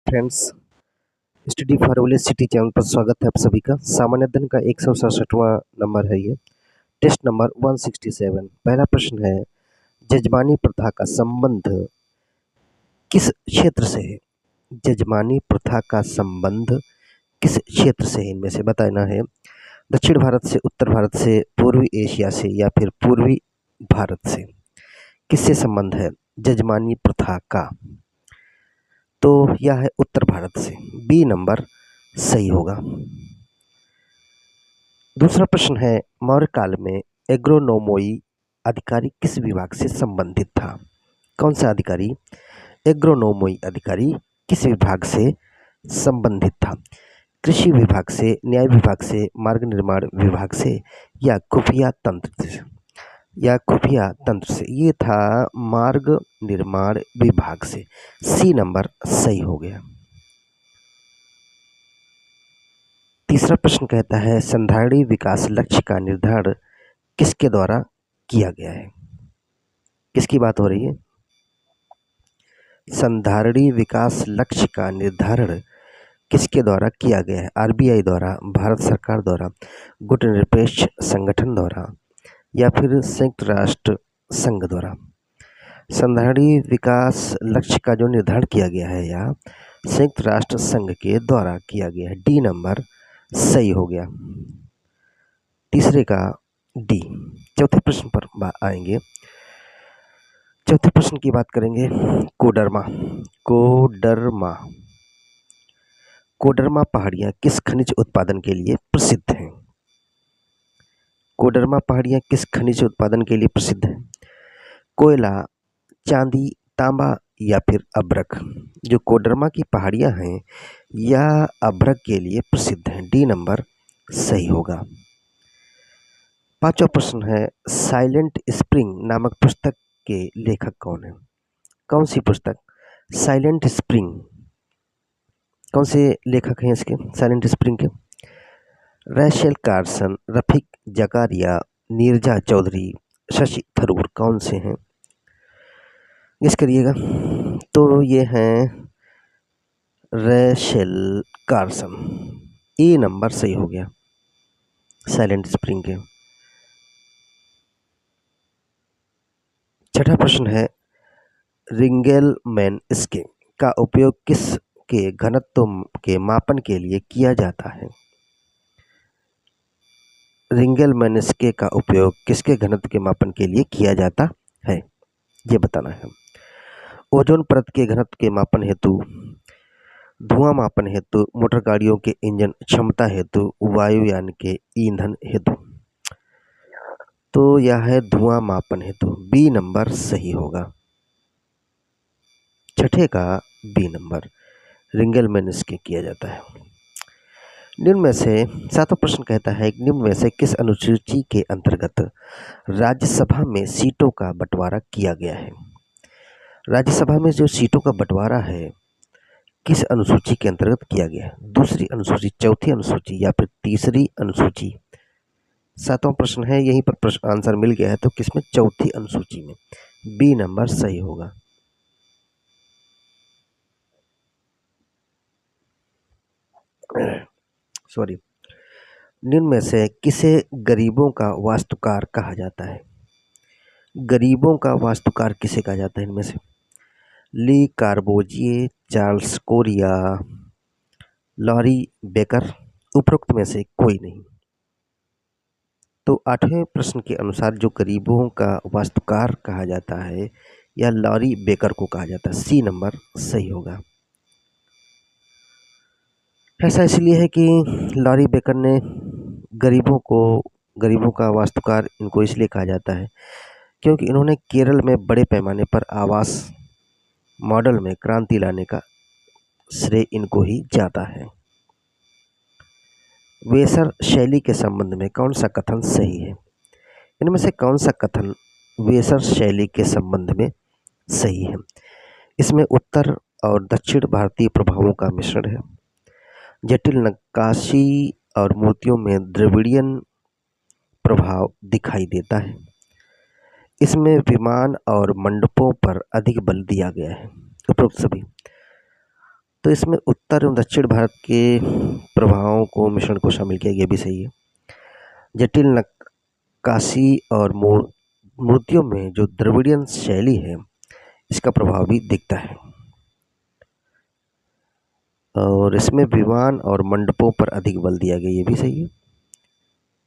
Friends, study for village city channel पर स्वागत है आप सभी का। सामान्य अध्ययन का 167वां नंबर है ये। Test number 167। पहला प्रश्न है, जजमानी प्रथा का संबंध किस क्षेत्र से है? जजमानी प्रथा का संबंध किस क्षेत्र से है? इनमें से बताना है। दक्षिण भारत से, उत्तर भारत से, पूर्वी एशिया से या फिर पूर्वी भारत से? किससे संबंध है जजमानी प्रथा का? तो यह है उत्तर भारत से। बी नंबर सही होगा। दूसरा प्रश्न है, मौर्य काल में एग्रोनोमोई अधिकारी किस विभाग से संबंधित था? कौन सा अधिकारी? एग्रोनोमोई अधिकारी किस विभाग से संबंधित था? कृषि विभाग से, न्याय विभाग से, मार्ग निर्माण विभाग से या खुफिया तंत्र से? या खुफिया तंत्र से? ये था मार्ग निर्माण विभाग से। सी नंबर सही हो गया। तीसरा प्रश्न कहता है, संधारणीय विकास लक्ष्य का निर्धारण किसके द्वारा किया गया है? किसकी बात हो रही है? संधारणीय विकास लक्ष्य का निर्धारण किसके द्वारा किया गया है? आरबीआई द्वारा, भारत सरकार द्वारा, गुटनिरपेक्ष संगठन द्वारा या फिर संयुक्त राष्ट्र संघ द्वारा? संधारणीय विकास लक्ष्य का जो निर्धारण किया गया है या संयुक्त राष्ट्र संघ के द्वारा किया गया है। डी नंबर सही हो गया। तीसरे का डी। चौथे प्रश्न पर आएंगे। चौथे प्रश्न की बात करेंगे, कोडरमा। कोडरमा कोडरमा पहाड़ियाँ किस खनिज उत्पादन के लिए प्रसिद्ध हैं? कोडरमा पहाड़ियाँ किस खनिज उत्पादन के लिए प्रसिद्ध हैं? कोयला, चांदी, तांबा या फिर अभ्रक? जो कोडरमा की पहाड़ियाँ हैं यह अभ्रक के लिए प्रसिद्ध हैं। डी नंबर सही होगा। पांचवा प्रश्न है, साइलेंट स्प्रिंग नामक पुस्तक के लेखक कौन है? कौन सी पुस्तक? Silent Spring. कौन से लेखक हैं इसके साइलेंट स्प्रिंग के? Rachel Carson, Rafiq Zakaria, Neerja Chaudhary, Shashi Tharoor. कौन से हैं? गेस करिएगा। तो ये हैं रैचल कार्सन। ए नंबर सही हो गया साइलेंट स्प्रिंग के। छठा प्रश्न है, रिंगेलमैन स्केल का उपयोग किस के घनत्व के मापन के लिए किया जाता है? रिंगेलमैन स्केल का उपयोग किसके घनत्व के मापन के लिए किया जाता है, ये बताना है। ओजोन परत के घनत्व के मापन हेतु, धुआं मापन हेतु, मोटर गाड़ियों के इंजन क्षमता हेतु, वायुयान के ईंधन हेतु? तो यह है धुआं मापन हेतु। बी नंबर सही होगा। छठे का बी नंबर रिंगेलमैन स्केल किया जाता है। निम्न में से, सातवां प्रश्न कहता है, निम्न में से किस अनुसूची के अंतर्गत राज्यसभा में सीटों का बंटवारा किया गया है? राज्यसभा में जो सीटों का बंटवारा है किस अनुसूची के अंतर्गत किया गया है? दूसरी अनुसूची, चौथी अनुसूची या फिर तीसरी अनुसूची? सातवां प्रश्न है, यहीं पर प्रश्न आंसर मिल गया है। तो किसमें? चौथी अनुसूची में। बी नंबर सही होगा। सॉरी। निम्न में से किसे गरीबों का वास्तुकार कहा जाता है? गरीबों का वास्तुकार किसे कहा जाता है इनमें से? ली कार्बोजिए, चार्ल्स कोरिया, लॉरी बेकर? उपरोक्त में से कोई नहीं। तो आठवें प्रश्न के अनुसार जो गरीबों का वास्तुकार कहा जाता है या लॉरी बेकर को कहा जाता है। सी नंबर सही होगा। ऐसा इसलिए है कि लॉरी बेकर ने गरीबों का वास्तुकार इनको इसलिए कहा जाता है क्योंकि इन्होंने केरल में बड़े पैमाने पर आवास मॉडल में क्रांति लाने का श्रेय इनको ही जाता है। वेसर शैली के संबंध में कौन सा कथन सही है? इनमें से कौन सा कथन वेसर शैली के संबंध में सही है? इसमें उत्तर और दक्षिण भारतीय प्रभावों का मिश्रण है। जटिल नक्काशी और मूर्तियों में द्रविड़ियन प्रभाव दिखाई देता है। इसमें विमान और मंडपों पर अधिक बल दिया गया है। उपरोक्त सभी। तो इसमें उत्तर एवं दक्षिण भारत के प्रभावों को मिश्रण को शामिल किया गया, भी सही है। जटिल नक्काशी और मूर्तियों में जो द्रविडियन शैली है इसका प्रभाव भी दिखता है। और इसमें विमान और मंडपों पर अधिक बल दिया गया, ये भी सही है।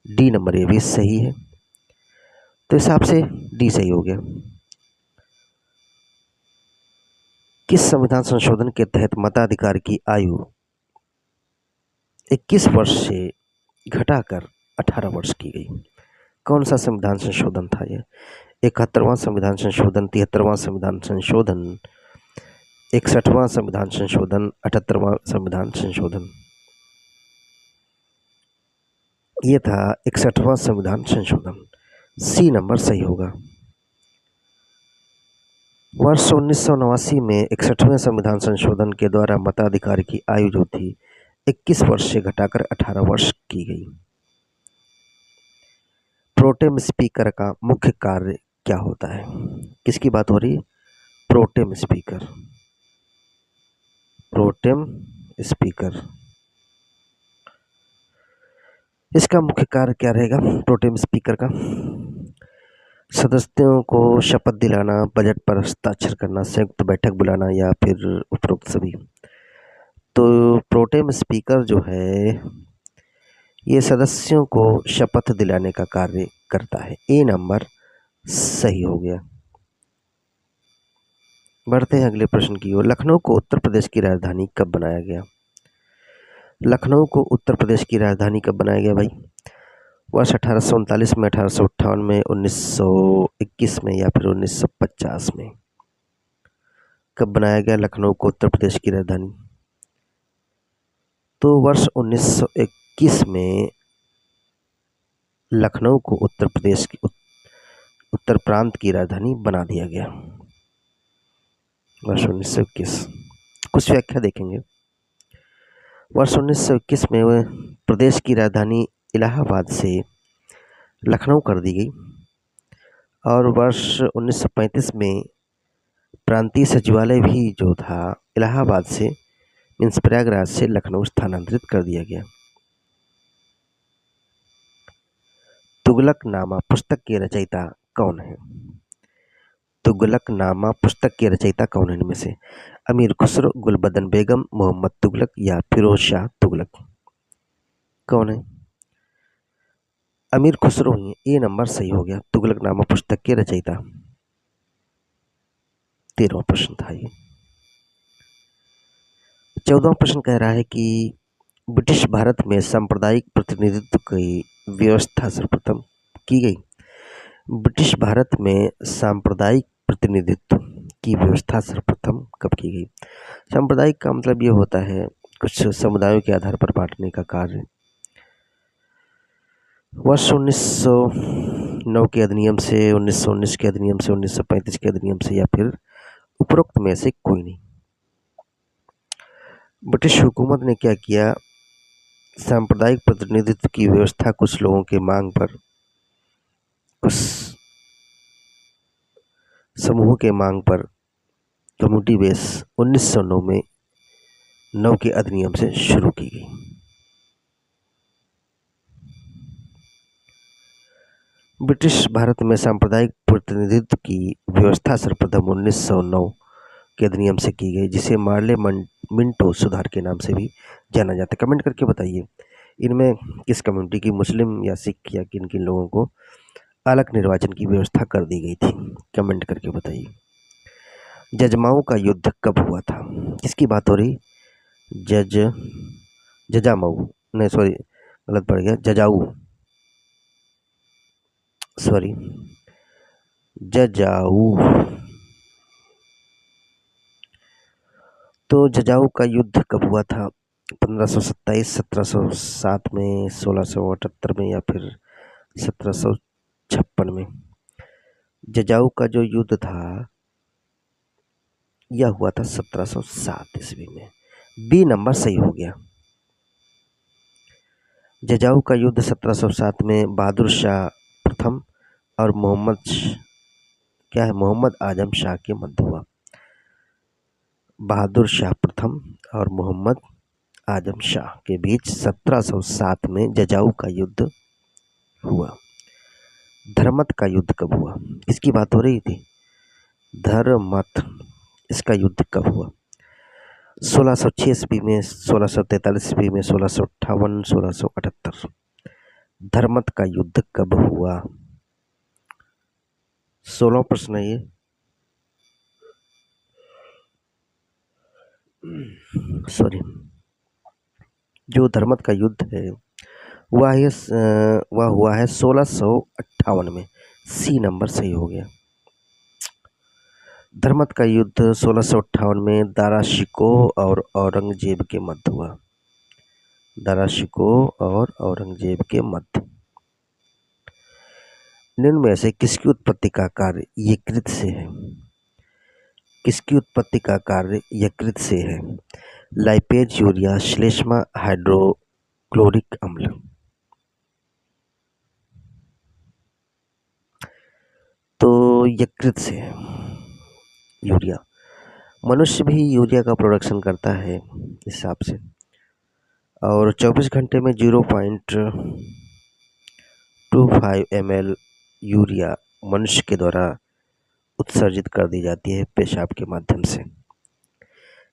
डी नंबर ये भी सही है। तो हिसाब से डी सही हो गया। किस संविधान संशोधन के तहत मताधिकार की आयु 21 वर्ष से घटाकर 18 वर्ष की गई? कौन सा संविधान संशोधन था यह? 71वां संविधान संशोधन, 73वां संविधान संशोधन, 61वां संविधान संशोधन, 78वां संविधान संशोधन? ये था 61वां संविधान संशोधन। सी नंबर सही होगा। वर्ष 1989 में 61वें संविधान संशोधन के द्वारा मताधिकार की आयु जो थी 21 वर्ष से घटाकर 18 वर्ष की गई। प्रोटेम स्पीकर का मुख्य कार्य क्या होता है? किसकी बात हो रही है? Pro tem speaker. प्रोटेम स्पीकर, इसका मुख्य कार्य क्या रहेगा प्रोटेम स्पीकर का? सदस्यों को शपथ दिलाना, बजट पर हस्ताक्षर करना, संयुक्त बैठक बुलाना या फिर उपरोक्त सभी। तो प्रोटेम स्पीकर जो है ये सदस्यों को शपथ दिलाने का कार्य करता है। ए नंबर सही हो गया। बढ़ते हैं अगले प्रश्न की ओर। लखनऊ को उत्तर प्रदेश की राजधानी कब बनाया गया? लखनऊ को उत्तर प्रदेश की राजधानी कब बनाया गया भाई? वर्ष 1839 में, 1858 में, 1921 में या फिर 1950 में? कब बनाया गया लखनऊ को उत्तर प्रदेश की राजधानी? तो वर्ष 1921 में लखनऊ को उत्तर प्रदेश की उत्तर प्रांत की राजधानी बना दिया गया। वर्ष 1921। कुछ व्याख्या देखेंगे। वर्ष 1921 में प्रदेश की राजधानी इलाहाबाद से लखनऊ कर दी गई और वर्ष 1935 में प्रांतीय सचिवालय भी जो था इलाहाबाद से मीन्स प्रयागराज से लखनऊ स्थानांतरित कर दिया गया। तुगलकनामा पुस्तक के रचयिता कौन है? तुगलकनामा पुस्तक के रचयिता कौन है इनमें से? अमीर खुसरो, गुलबदन बेगम, मोहम्मद तुगलक या फिरोज शाह तुगलक? कौन है? अमीर खुसरो ही। ए नंबर सही हो गया। तुगलकनामा पुस्तक के रचयिता। 13वां प्रश्न था ये। 14वां प्रश्न कह रहा है कि ब्रिटिश भारत में सांप्रदायिक प्रतिनिधित्व की व्यवस्था सर्वप्रथम की गई। ब्रिटिश भारत में सांप्रदायिक प्रतिनिधित्व की व्यवस्था सर्वप्रथम कब की गई? सांप्रदायिक का मतलब ये होता है कुछ समुदायों के आधार पर बांटने का कार्य। वर्ष 1909 के अधिनियम से, 1919 के अधिनियम से, 1935 के अधिनियम से या फिर उपरोक्त में से कोई नहीं। ब्रिटिश हुकूमत ने क्या किया? सांप्रदायिक प्रतिनिधित्व की व्यवस्था कुछ लोगों के मांग पर, कुछ समूह के मांग पर कम्युनिटी बेस 1909 में 9 के अधिनियम से शुरू की गई। ब्रिटिश भारत में सांप्रदायिक प्रतिनिधित्व की व्यवस्था सर्वप्रथम 1909 के अधिनियम से की गई, जिसे मार्ले मिंटो सुधार के नाम से भी जाना जाता है। कमेंट करके बताइए इनमें किस कम्युनिटी की, मुस्लिम या सिख या किन किन लोगों को अलग निर्वाचन की व्यवस्था कर दी गई थी? कमेंट करके बताइए। जजमाओं का युद्ध कब हुआ था? किसकी बात हो रही? जजामऊ नहीं, सॉरी गलत पड़ गया, जजाऊ, सॉरी जजाऊ। तो जजाऊ का युद्ध कब हुआ था? 1527, 1707 में, 1678 में या फिर 1756 में? जजाऊ का जो युद्ध था यह हुआ था 1707 ईस्वी में। बी नंबर सही हो गया। जजाऊ का युद्ध 1707 में बहादुर शाह प्रथम और मोहम्मद आजम शाह के मध्य हुआ। बहादुर शाह प्रथम और मोहम्मद आजम शाह के बीच 1707 में जजाऊ का युद्ध हुआ। धर्मत का युद्ध कब हुआ? इसकी बात हो रही थी। धर्मत, इसका युद्ध कब हुआ? 1606 ईस्वी में, 1643 ईस्वी में, 1658, 1678। धर्मत का युद्ध कब हुआ? 16 प्रश्न है ये। सॉरी, जो धर्मत का युद्ध है वह हुआ है 1658 में। सी नंबर सही हो गया। धर्मत का युद्ध 1658 में दारा शिकोह और औरंगजेब के मध्य हुआ। दारा शिकोह और औरंगजेब के मध्य। निम्न में से किसकी उत्पत्ति का कार्य यकृत से है? किसकी उत्पत्ति का कार्य यकृत से है? लाइपेज, यूरिया, श्लेष्मा, हाइड्रोक्लोरिक अम्ल। तो यकृत से है यूरिया। मनुष्य भी यूरिया का प्रोडक्शन करता है इस हिसाब से, और 24 घंटे में 0.25 ml यूरिया मनुष्य के द्वारा उत्सर्जित कर दी जाती है पेशाब के माध्यम से।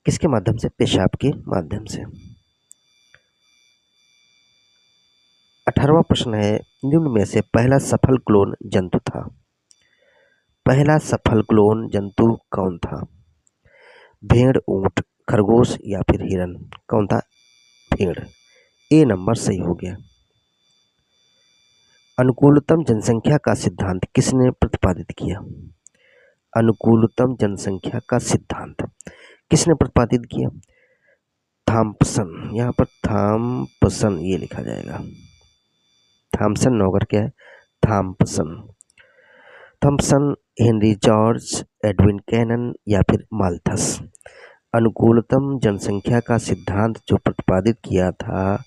किसके माध्यम से? पेशाब के माध्यम से। 18वां प्रश्न है, निम्न में से पहला सफल क्लोन जंतु था। पहला सफल क्लोन जंतु कौन था? भेड़, ऊंट, खरगोश या फिर हिरन? कौन था? भेड़। ए नंबर सही हो गया। अनुकूलतम जनसंख्या का सिद्धांत किसने प्रतिपादित किया? अनुकूलतम जनसंख्या का सिद्धांत किसने प्रतिपादित किया? थॉम्पसन। यहाँ पर थॉम्पसन ये लिखा जाएगा। थॉम्पसन नौकर क्या है? Thompson. Thompson, Henry George, Edwin Cannan या फिर माल्थस? अनुकूलतम जनसंख्या का सिद्धांत जो प्रतिपादित किया था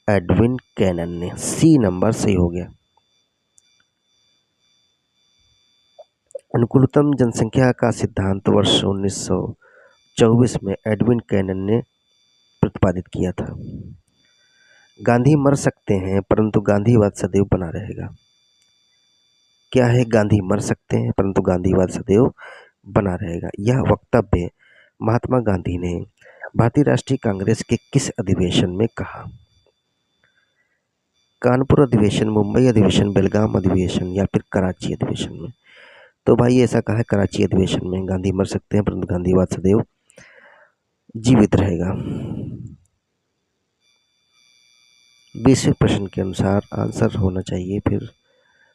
एडविन कैनन ने। सी नंबर सही हो गया। अनुकूलतम जनसंख्या का सिद्धांत वर्ष 1924 में एडविन कैनन ने प्रतिपादित किया था। गांधी मर सकते हैं परंतु गांधीवाद सदैव बना रहेगा। क्या है? गांधी मर सकते हैं परंतु गांधीवाद सदैव बना रहेगा। यह वक्तव्य महात्मा गांधी ने भारतीय राष्ट्रीय कांग्रेस के किस अधिवेशन में कहा? कानपुर अधिवेशन, मुंबई अधिवेशन, बेलगाम अधिवेशन या फिर कराची अधिवेशन में? तो भाई ऐसा कहा है कराची अधिवेशन में, गांधी मर सकते हैं परंतु गांधीवाद सदैव जीवित रहेगा। 20वें प्रश्न के अनुसार आंसर होना चाहिए, फिर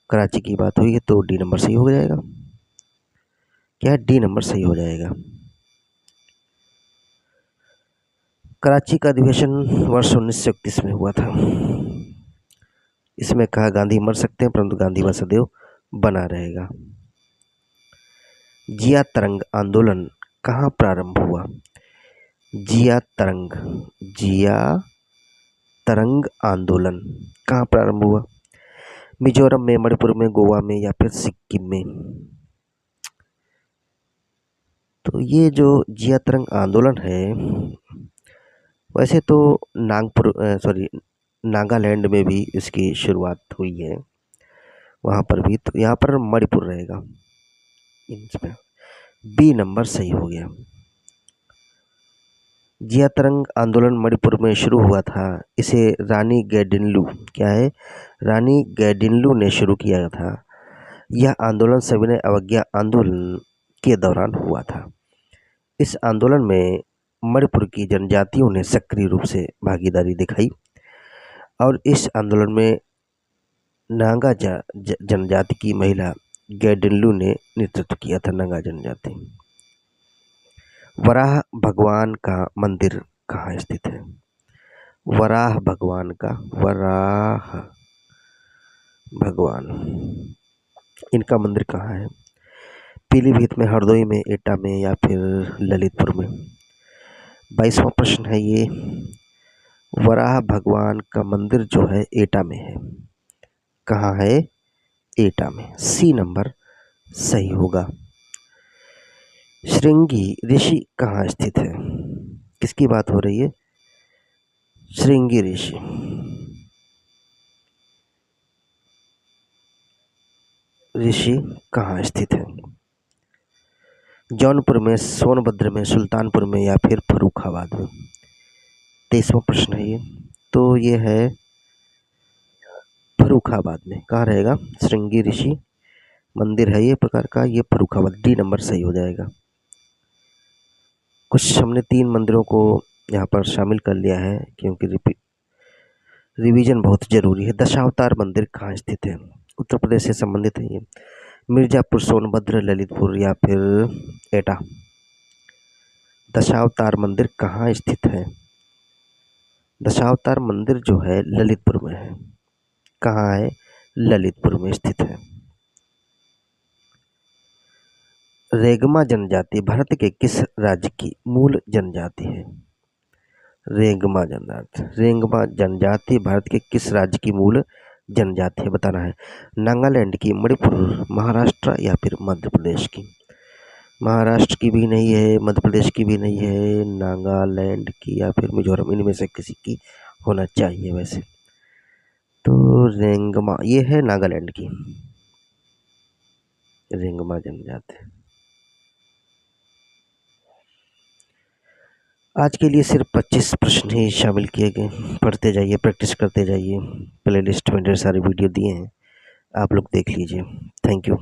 कराची की बात हुई है तो डी नंबर सही हो जाएगा। क्या है? डी नंबर सही हो जाएगा। कराची का अधिवेशन वर्ष 1931 में हुआ था। इसमें कहा गांधी मर सकते हैं परंतु गांधीवाद सदैव बना रहेगा। जिया तरंग आंदोलन कहाँ प्रारंभ हुआ? जिया तरंग आंदोलन कहाँ प्रारंभ हुआ? मिजोरम में, मणिपुर में, गोवा में या फिर सिक्किम में? तो ये जो जिया तरंग आंदोलन है वैसे तो नागालैंड में भी इसकी शुरुआत हुई है, वहाँ पर भी। तो यहाँ पर मणिपुर रहेगा इसमें। बी नंबर सही हो गया। जिया तरंग आंदोलन मणिपुर में शुरू हुआ था। इसे रानी गैडिनलू, क्या है? रानी गैडिनलू ने शुरू किया था। यह आंदोलन सविनय अवज्ञा आंदोलन के दौरान हुआ था। इस आंदोलन में मणिपुर की जनजातियों ने सक्रिय रूप से भागीदारी दिखाई और इस आंदोलन में नागा जनजाति की महिला गैडिनलू ने नेतृत्व किया था। नागा जनजाति। वराह भगवान का मंदिर कहाँ स्थित है? वराह भगवान इनका मंदिर कहाँ है? पीलीभीत में, हरदोई में, एटा में या फिर ललितपुर में? 22वां प्रश्न है ये। वराह भगवान का मंदिर जो है एटा में है। कहाँ है? एटा में। सी नंबर सही होगा। श्रृंगी ऋषि कहाँ स्थित है? किसकी बात हो रही है? श्रृंगी ऋषि। ऋषि कहाँ स्थित है? जौनपुर में, सोनभद्र में, सुल्तानपुर में या फिर फर्रुखाबाद में? 23वां प्रश्न है ये। तो ये है फर्रुखाबाद में। कहाँ रहेगा? श्रृंगी ऋषि मंदिर है ये प्रकार का, ये फर्रुखाबाद। डी नंबर सही हो जाएगा। कुछ हमने 3 मंदिरों को यहाँ पर शामिल कर लिया है क्योंकि रिवीजन बहुत जरूरी है। दशावतार मंदिर कहाँ स्थित है? उत्तर प्रदेश से संबंधित है ये। मिर्जापुर, सोनभद्र, ललितपुर या फिर एटा? दशावतार मंदिर कहाँ स्थित है? दशावतार मंदिर जो है ललितपुर में है। कहाँ है? ललितपुर में स्थित है। रेंगमा जनजाति भारत के किस राज्य की मूल जनजाति है? रेंगमा जनजाति भारत के किस राज्य की मूल जनजाति है बताना है। नागालैंड की, मणिपुर, महाराष्ट्र या फिर मध्य प्रदेश की? महाराष्ट्र की भी नहीं है, मध्य प्रदेश की भी नहीं है, नागालैंड की या फिर मिजोरम, इनमें से किसी की होना चाहिए वैसे। तो रेंगमा ये है नागालैंड की रेंगमा जनजाति। आज के लिए सिर्फ 25 प्रश्न ही शामिल किए गए। पढ़ते जाइए, प्रैक्टिस करते जाइए। प्लेलिस्ट में ढेर सारे वीडियो दिए हैं, आप लोग देख लीजिए। Thank you.